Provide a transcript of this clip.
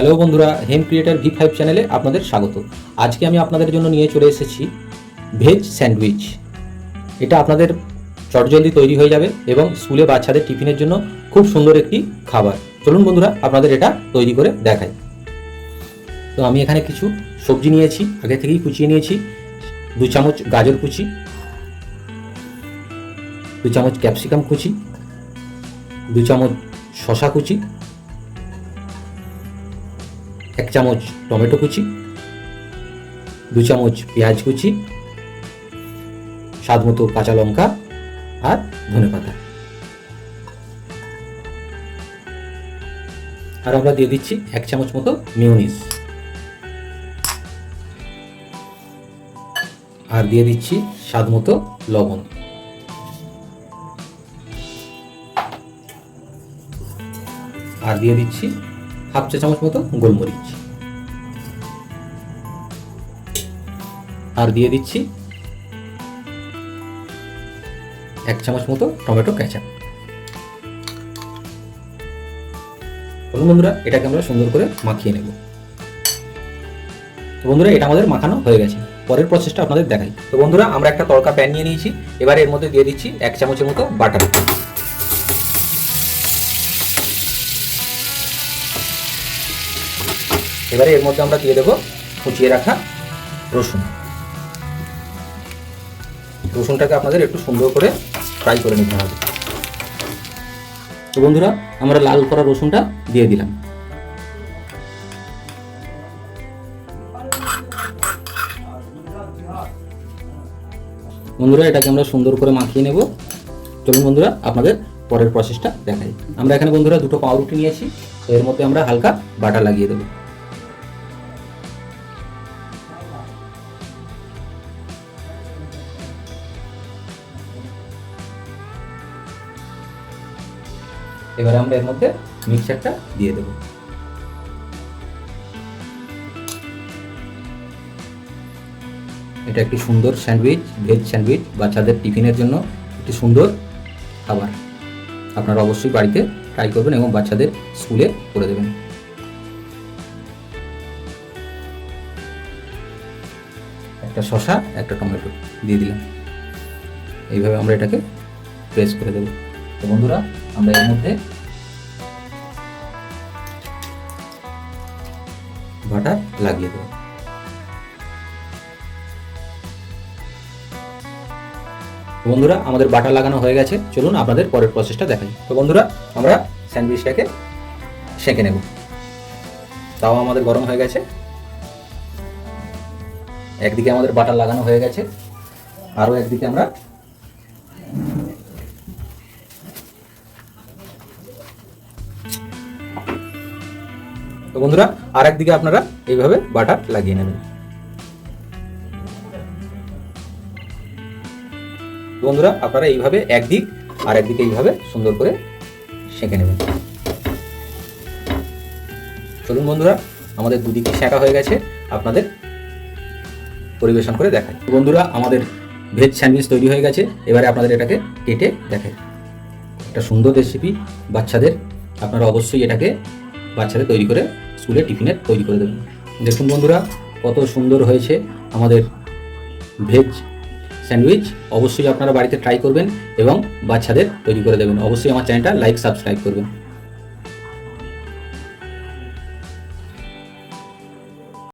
Hello বন্ধুরা, হেম creator V5 চ্যানেলে আপনাদের স্বাগত। আজকে আমি আপনাদের জন্য নিয়ে চলে এসেছি ভেজ স্যান্ডউইচ। এটা আপনাদের চটজলদি তৈরি হয়ে যাবে এবং স্কুলে বাচ্চাদের টিফিনের জন্য খুব সুন্দর একটি খাবার। চলুন বন্ধুরা, আপনাদের এটা তৈরি করে দেখাই। তো আমি এখানে কিছু সবজি নিয়েছি, আগে থেকেই কুচিয়ে নিয়েছি। 2 চামচ গাজর কুচি, 2 চামচ ক্যাপসিকাম কুচি, 2 চামচ শসা কুচি, 1 চামচ টমেটো কুচি, 2 চামচ পেঁয়াজ কুচি, স্বাদ মতো কাঁচা লঙ্কা আর ধনেপাতা। আর আমরা দিয়ে দিচ্ছি 1 চামচ মতো মেয়োনিজ। আর দিয়ে দিচ্ছি স্বাদ মতো লবণ। আর দিয়ে দিচ্ছি 1/2 চা চামচ মতো গোলমরিচ। আর দিয়ে দিচ্ছি 1 চামচ মতো টমেটো কেচাপ। চলুন বন্ধুরা, এটাকে আমরা সুন্দর করে মাখিয়ে নেব। তো বন্ধুরা, এটা আমাদের মাখানো হয়ে গেছে। পরের প্রসেসটা আপনাদের দেখাই। তো বন্ধুরা, আমরা একটা তড়কা প্যান নিয়ে নিয়েছি। এবার এর মধ্যে দিয়ে দিচ্ছি 1 চামচের মতো বাটার। এবারে এর মধ্যে আমরা দিয়ে দেবো কুচিয়ে রাখা রসুন। রসুনটাকে আপনাদের একটু সুন্দর করে ফ্রাই করে নিতে হবে। তো বন্ধুরা, আমরা লাল করা রসুনটা দিয়ে দিলাম। বন্ধুরা, এটাকে আমরা সুন্দর করে মাখিয়ে নেব। চলুন বন্ধুরা, আপনাদের পরের প্রসেসটা দেখাই। আমরা এখানে বন্ধুরা 2টো পাউরুটি নিয়েছি। তো এর মধ্যে আমরা হালকা বাটার লাগিয়ে দেবো। এবারে আমরা এর মধ্যে মিক্সচারটা দিয়ে দেব। এটা একটি সুন্দর স্যান্ডউইচ, ভেজ স্যান্ডউইচ, বাচ্চাদের টিফিনের জন্য একটি সুন্দর খাবার। আপনারা অবশ্যই বাড়িতে ট্রাই করবেন এবং বাচ্চাদের স্কুলে করে দেবেন। একটা শসা, একটা টমেটো দিয়ে দিলাম। এইভাবে আমরা এটাকে প্রেস করে দেব। তো বন্ধুরা, আমরা এর মধ্যে বাটার লাগিয়ে দেব। বন্ধুরা, আমাদের বাটার লাগানো হয়ে গেছে। চলুন আপনাদের পরের প্রসেসটা দেখাই। তো বন্ধুরা, আমরা স্যান্ডউইচটাকে সেঁকে নেব। তাও আমাদের গরম হয়ে গেছে। একদিকে আমাদের বাটার লাগানো হয়ে গেছে, আরও একদিকে আমরা তো বন্ধুরা, আর একদিকে আপনারা এইভাবে বাটার লাগিয়ে নেবেন। বন্ধুরা, আপনারা এইভাবে একদিক আর একদিকে এইভাবে সুন্দর করে সেঁকে নেবেন। চলুন বন্ধুরা, আমাদের দুদিকে সেঁকা হয়ে গেছে। আপনাদের পরিবেশন করে দেখাই। বন্ধুরা, আমাদের ভেজ স্যান্ডউইচ তৈরি হয়ে গেছে। এবারে আপনাদের এটাকে কেটে দেখাই। একটা সুন্দর রেসিপি বাচ্চাদের। আপনারা অবশ্যই এটাকে বাচ্চাদের তৈরি করে স্কুলে টিফিনে তৈরি করে দেবেন। দেখুন বন্ধুরা, কত সুন্দর হয়েছে আমাদের ভেজ স্যান্ডউইচ। অবশ্যই আপনারা বাড়িতে ট্রাই করবেন এবং বাচ্চাদের তৈরি করে দেবেন। অবশ্যই আমার চ্যানেলটা লাইক, সাবস্ক্রাইব করবেন।